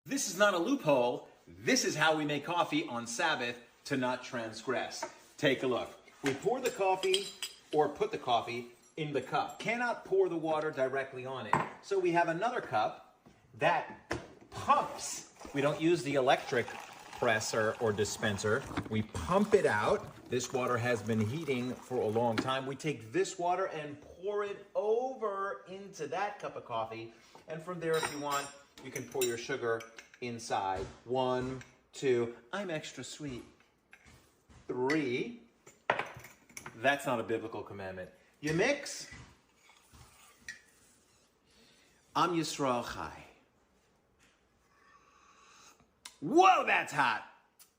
This is not a loophole. This is how we make coffee on Sabbath to not transgress. Take a look. We pour the coffee or put the coffee in the cup. Cannot pour the water directly on it. So we have another cup that pumps. We don't use the electric presser or dispenser. We pump it out. This water has been heating for a long time. We take this water and pour it over into that cup of coffee. And from there, if you want, you can pour your sugar inside. 1, 2, I'm extra sweet. 3, that's not a biblical commandment. You mix. Am Yisrael Chai. Whoa, that's hot.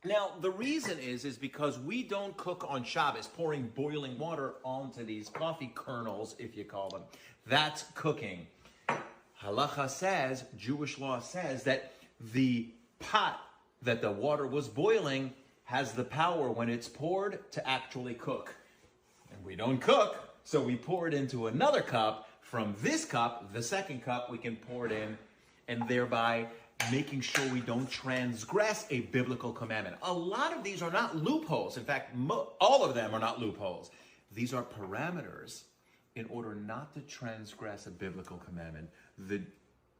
Now, the reason is because we don't cook on Shabbos, pouring boiling water onto these coffee kernels, if you call them. That's cooking. Halacha says, Jewish law says, that the pot that the water was boiling has the power when it's poured to actually cook. And we don't cook, so we pour it into another cup. From this cup, the second cup, we can pour it in, and thereby making sure we don't transgress a biblical commandment. A lot of these are not loopholes. In fact, all of them are not loopholes. These are parameters in order not to transgress a biblical commandment. The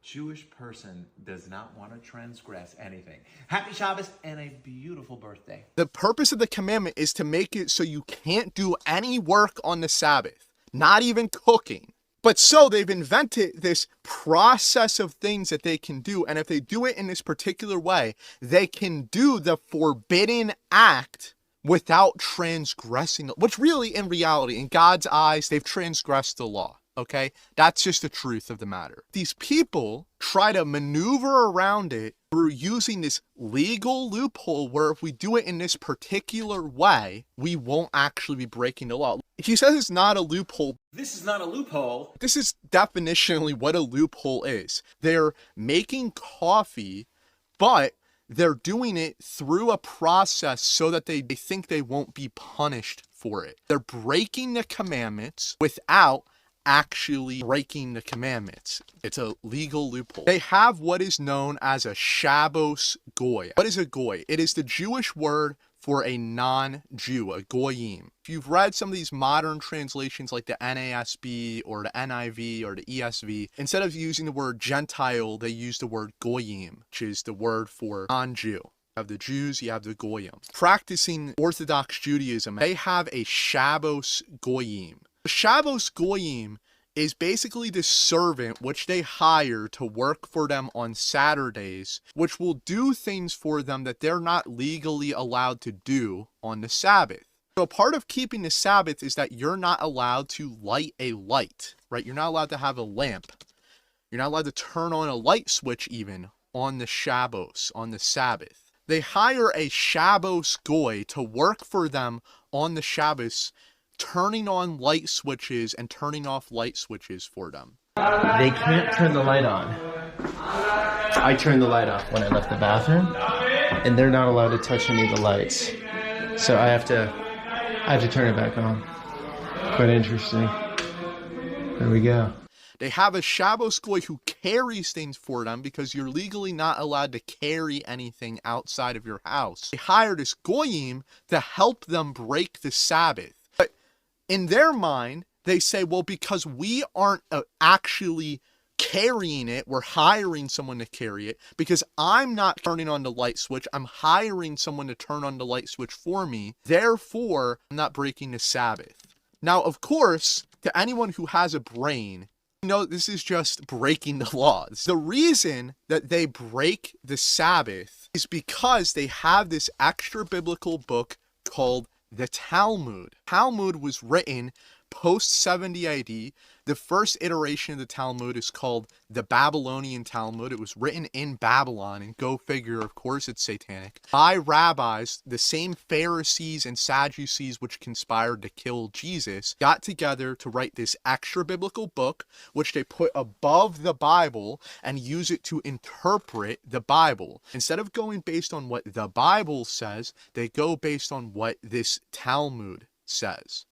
Jewish person does not want to transgress anything. Happy Shabbos and a beautiful birthday. The purpose of the commandment is to make it so you can't do any work on the Sabbath, not even cooking. But so they've invented this process of things that they can do. And if they do it in this particular way, they can do the forbidden act without transgressing, which really, in reality, in God's eyes, they've transgressed the law. Okay, that's just the truth of the matter. These people try to maneuver around it through using this legal loophole where if we do it in this particular way, we won't actually be breaking the law. He says it's not a loophole. This is not a loophole. This is definitionally what a loophole is. They're making coffee, but they're doing it through a process so that they think they won't be punished for it. They're breaking the commandments without actually breaking the commandments. It's a legal loophole. They have what is known as a Shabbos goy. What is a goy? It is the Jewish word for a non-Jew, a goyim. If you've read some of these modern translations like the NASB or the NIV or the ESV, instead of using the word Gentile, they use the word goyim, which is the word for non-Jew. You have the Jews, you have the goyim. Practicing Orthodox Judaism, they have a Shabbos goyim. The Shabbos goyim is basically the servant which they hire to work for them on Saturdays, which will do things for them that they're not legally allowed to do on the Sabbath. So part of keeping the Sabbath is that you're not allowed to light a light, right? You're not allowed to have a lamp. You're not allowed to turn on a light switch even on the Shabbos, on the Sabbath. They hire a Shabbos goy to work for them on the Shabbos, turning on light switches and turning off light switches for them. They can't turn the light on. I turned the light off when I left the bathroom, and they're not allowed to touch any of the lights. So I have to turn it back on. Quite interesting. There we go. They have a Shabbos goy who carries things for them because you're legally not allowed to carry anything outside of your house. They hire this goyim to help them break the Sabbath. In their mind, they say, well, because we aren't actually carrying it, we're hiring someone to carry it. Because I'm not turning on the light switch, I'm hiring someone to turn on the light switch for me. Therefore, I'm not breaking the Sabbath. Now, of course, to anyone who has a brain, you know this is just breaking the laws. The reason that they break the Sabbath is because they have this extra biblical book called the Talmud. Talmud was written post 70 AD. The first iteration of the Talmud is called the Babylonian Talmud. It was written in Babylon, and go figure, of course it's satanic, by rabbis. The same Pharisees and Sadducees which conspired to kill Jesus got together to write this extra biblical book, which they put above the Bible and use it to interpret the Bible. Instead of going based on what the Bible says, they go based on what this Talmud says.